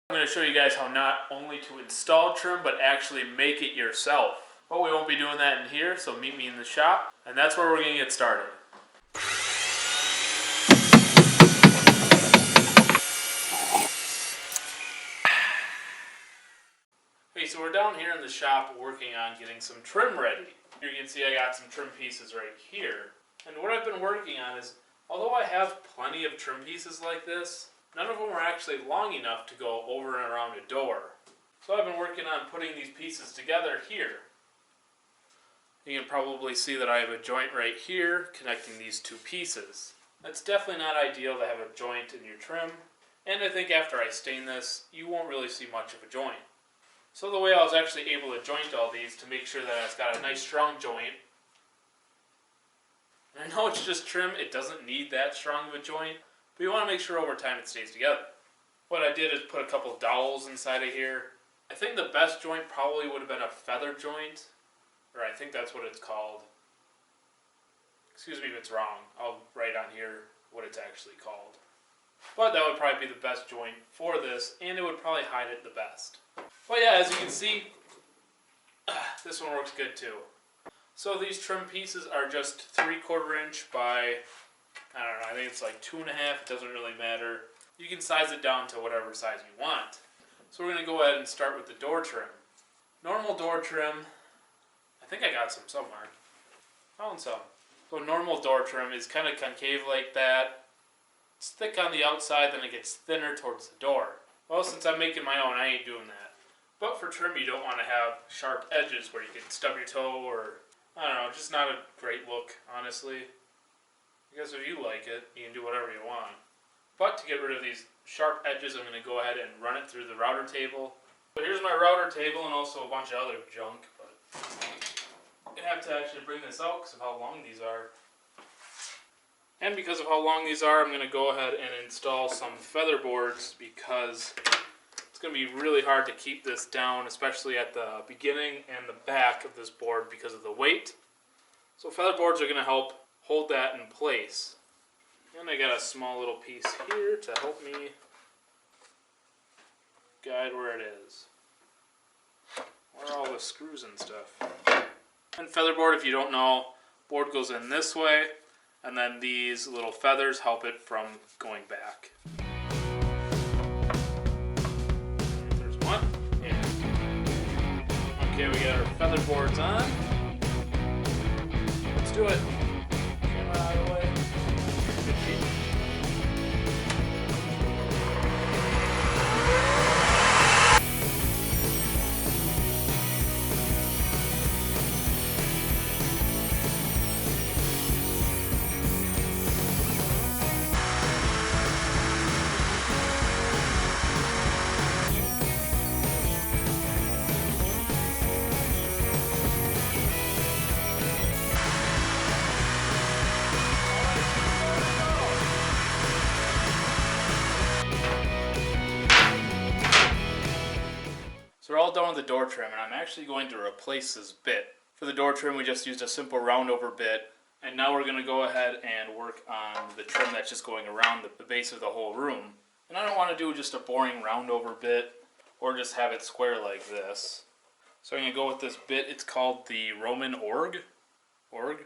I'm going to show you guys how not only to install trim, but actually make it yourself. But we won't be doing that in here, so meet me in the shop, and that's where we're going to get started. Okay, so we're down here in the shop working on getting some trim ready. Here you can see I got some trim pieces right here. And what I've been working on is, although I have plenty of trim pieces like this, none of them are actually long enough to go over and around a door. So I've been working on putting these pieces together here. You can probably see that I have a joint right here connecting these two pieces. That's definitely not ideal to have a joint in your trim, and I think after I stain this, you won't really see much of a joint. So the way I was actually able to joint all these to make sure that it's got a nice strong joint, and I know it's just trim, it doesn't need that strong of a joint, but you want to make sure over time it stays together. What I did is put a couple of dowels inside of here. I think the best joint probably would have been a feather joint, or I think that's what it's called. Excuse me if it's wrong, I'll write on here what it's actually called. But that would probably be the best joint for this, and it would probably hide it the best. But yeah, as you can see, this one works good too. So these trim pieces are just 3/4 inch by, I don't know, I think it's like 2.5, it doesn't really matter. You can size it down to whatever size you want. So we're going to go ahead and start with the door trim. Normal door trim, I think I got some somewhere. Found some. So normal door trim is kind of concave like that. It's thick on the outside, then it gets thinner towards the door. Well, since I'm making my own, I ain't doing that. But for trim, you don't want to have sharp edges where you can stub your toe or, I don't know, just not a great look, honestly. I guess if you like it, you can do whatever you want. But to get rid of these sharp edges, I'm going to go ahead and run it through the router table. So here's my router table and also a bunch of other junk, but I'm going to have to actually bring this out because of how long these are. And because of how long these are, I'm going to go ahead and install some feather boards because it's going to be really hard to keep this down, especially at the beginning and the back of this board because of the weight. So feather boards are going to help hold that in place. And I got a small little piece here to help me guide where it is. Where are all the screws and stuff? And feather board, if you don't know, board goes in this way, and then these little feathers help it from going back. There's one. Yeah. Okay, we got our feather boards on. Let's do it. Camera out of the way. So we're all done with the door trim, and I'm actually going to replace this bit. For the door trim, we just used a simple round over bit, and now we're going to go ahead and work on the trim that's just going around the base of the whole room. And I don't want to do just a boring round over bit, or just have it square like this. So I'm going to go with this bit. It's called the Roman Org. I don't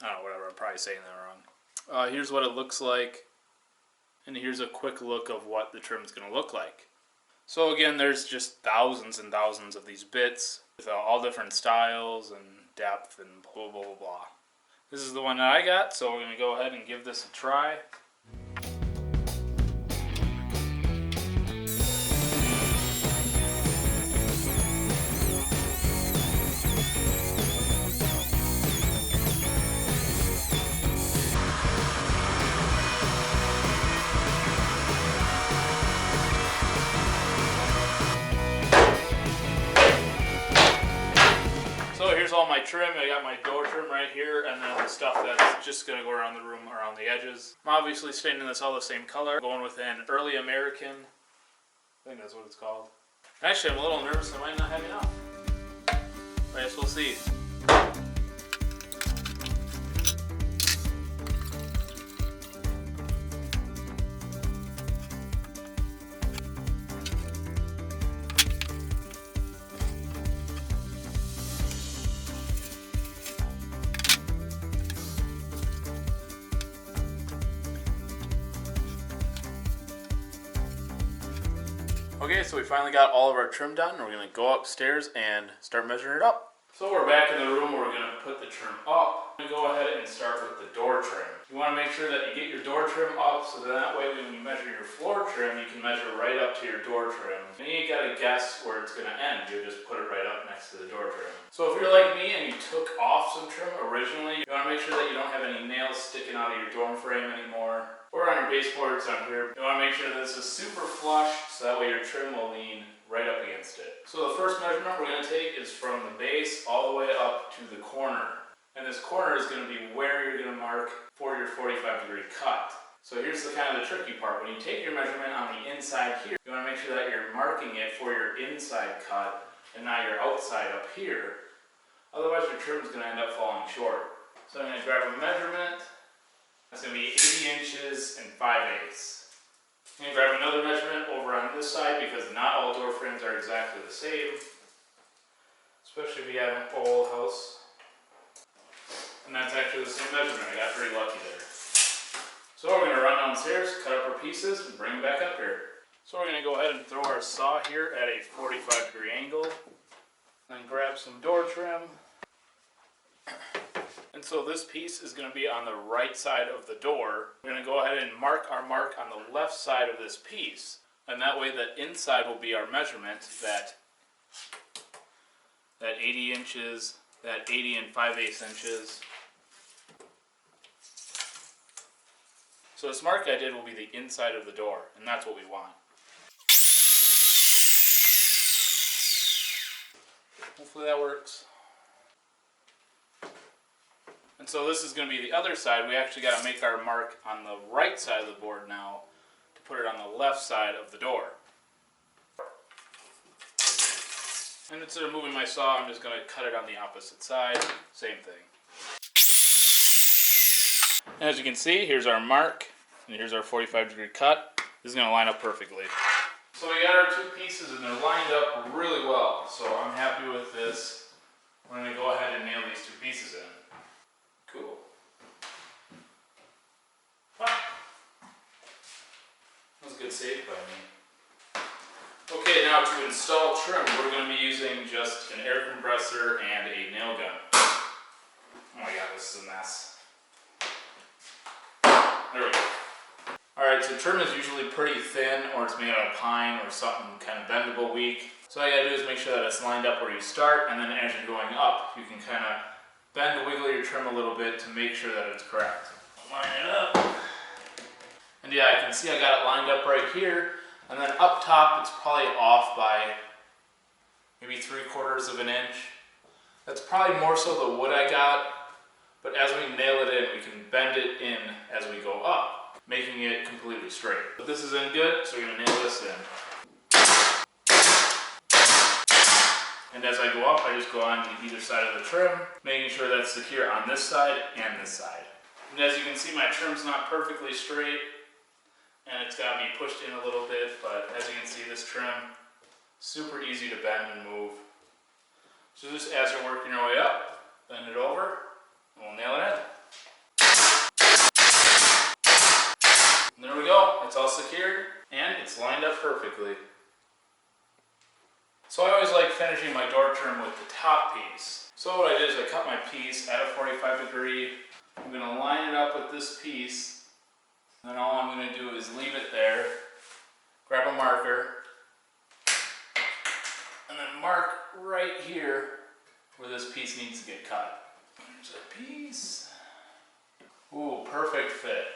know, whatever, I'm probably saying that wrong. Here's what it looks like, and here's a quick look of what the trim is going to look like. So again, there's just thousands and thousands of these bits with all different styles and depth and blah blah blah blah. This is the one that I got, so we're going to go ahead and give this a try. So here's all my trim. I got my door trim right here, and then the stuff that's just going to go around the room, around the edges. I'm obviously staining this all the same color. Going with an early American. I think that's what it's called. Actually, I'm a little nervous I might not have enough. I guess we'll see. Okay, so we finally got all of our trim done. We're gonna go upstairs and start measuring it up. So we're back in the room where we're gonna put the trim up. I'm gonna go ahead and start with the door trim. You wanna make sure that you get your door trim up so that way when you measure your floor trim, you can measure right up to your door trim. And you ain't gotta guess where it's gonna end. You just put it right up next to the door trim. So if you're like me and you took off some trim originally, you wanna make sure that you don't have any nails sticking out of your dorm frame anymore. Or on your baseboards on here. You want to make sure that this is super flush so that way your trim will lean right up against it. So the first measurement we're going to take is from the base all the way up to the corner. And this corner is going to be where you're going to mark for your 45-degree cut. So here's the kind of the tricky part. When you take your measurement on the inside here, you want to make sure that you're marking it for your inside cut and not your outside up here. Otherwise your trim is going to end up falling short. So I'm going to grab a measurement. That's going to be 80 inches and 5/8. I'm going to grab another measurement over on this side because not all door frames are exactly the same. Especially if you have an old house. And that's actually the same measurement. I got pretty lucky there. So we're going to run downstairs, cut up our pieces, and bring them back up here. So we're going to go ahead and throw our saw here at a 45-degree angle. Then grab some door trim. And so this piece is going to be on the right side of the door. We're going to go ahead and mark our mark on the left side of this piece. And that way the inside will be our measurement, that 80 inches, that 80 and 5/8 inches. So this mark I did will be the inside of the door, and that's what we want. Hopefully that works. And so this is going to be the other side. We actually got to make our mark on the right side of the board now to put it on the left side of the door. And instead of moving my saw, I'm just going to cut it on the opposite side. Same thing. And as you can see, here's our mark, and here's our 45-degree cut. This is going to line up perfectly. So we got our two pieces, and they're lined up really well. So I'm happy with this. We're going to go ahead and nail these two pieces in. Cool. Wow. That was a good save by me. Okay, now to install trim, we're going to be using just an air compressor and a nail gun. Oh my god, this is a mess. There we go. Alright, so trim is usually pretty thin, or it's made out of pine or something kind of bendable weak. So all you gotta do is make sure that it's lined up where you start, and then as you're going up, you can kind of bend and wiggle your trim a little bit to make sure that it's correct. Line it up. And yeah, I can see I got it lined up right here. And then up top, it's probably off by maybe 3/4 of an inch. That's probably more so the wood I got. But as we nail it in, we can bend it in as we go up, making it completely straight. But this is in good, so we're going to nail this in. And as I go up, I just go on either side of the trim, making sure that's secure on this side and this side. And as you can see, my trim's not perfectly straight, and it's got to be pushed in a little bit, but as you can see, this trim, super easy to bend and move. So just as you're working your way up, bend it over, and we'll nail it in. And there we go, it's all secured, and it's lined up perfectly. So I always like finishing my door trim with the top piece. So what I did is I cut my piece at a 45-degree. I'm going to line it up with this piece. And then all I'm going to do is leave it there, grab a marker, and then mark right here where this piece needs to get cut. There's a piece. Ooh, perfect fit.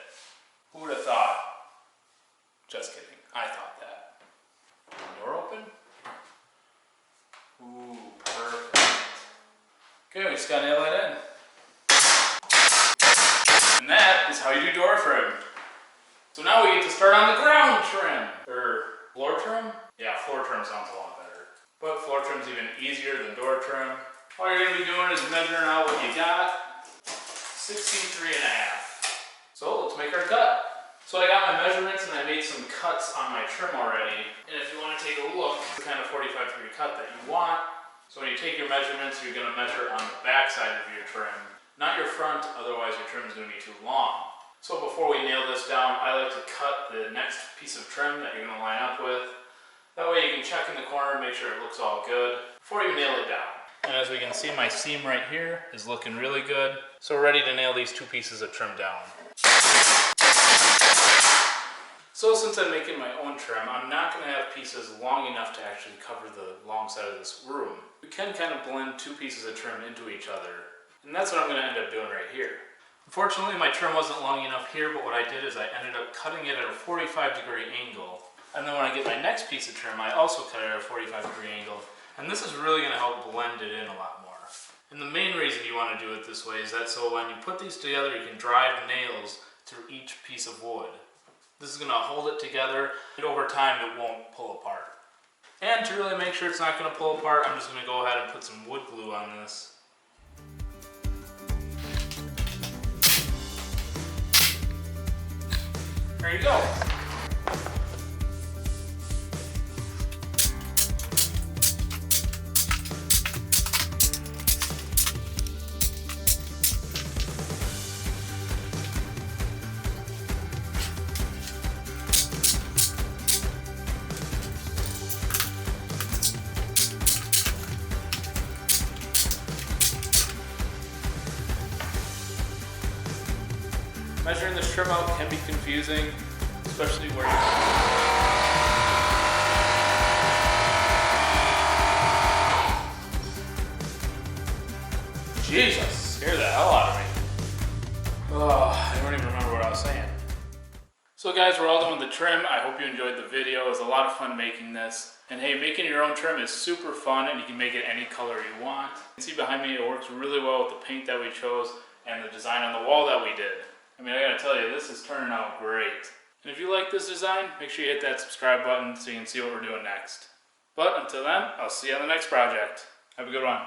Who would have thought? Just kidding, I thought that. Door open. Ooh, perfect. Okay, we just gotta nail that in. And that is how you do door trim. So now we get to start on the ground trim. Or floor trim? Yeah, floor trim sounds a lot better. But floor trim's even easier than door trim. All you're gonna be doing is measuring out what you got. 63.5. So let's make our cut. So I got my measurements and I made some cuts on my trim already. And if you want to take a look, the kind of 45-degree cut that you want. So when you take your measurements, you're going to measure on the back side of your trim, not your front, otherwise your trim is going to be too long. So before we nail this down, I like to cut the next piece of trim that you're going to line up with. That way to make sure it looks all good before you nail it down. And as we can see, my seam right here is looking really good. So we're ready to nail these 2 pieces of trim down. So since I'm making my own trim, I'm not going to have pieces long enough to actually cover the long side of this room. We can kind of blend 2 pieces of trim into each other. And that's what I'm going to end up doing right here. Unfortunately, my trim wasn't long enough here, but what I did is I ended up cutting it at a 45-degree angle. And then when I get my next piece of trim, I also cut it at a 45-degree angle. And this is really going to help blend it in a lot more. And the main reason you want to do it this way is that so when you put these together, you can drive nails through each piece of wood. This is going to hold it together, and over time it won't pull apart. And to really make sure it's not going to pull apart, I'm just going to go ahead and put some wood glue on this. There you go. Measuring this trim out can be confusing, especially where Jesus, scared the hell out of me. Oh, I don't even remember what I was saying. So guys, we're all done with the trim. I hope you enjoyed the video. It was a lot of fun making this. And hey, making your own trim is super fun, and you can make it any color you want. You can see behind me, it works really well with the paint that we chose and the design on the wall that we did. I mean, I gotta tell you, this is turning out great. And if you like this design, make sure you hit that subscribe button so you can see what we're doing next. But until then, I'll see you on the next project. Have a good one.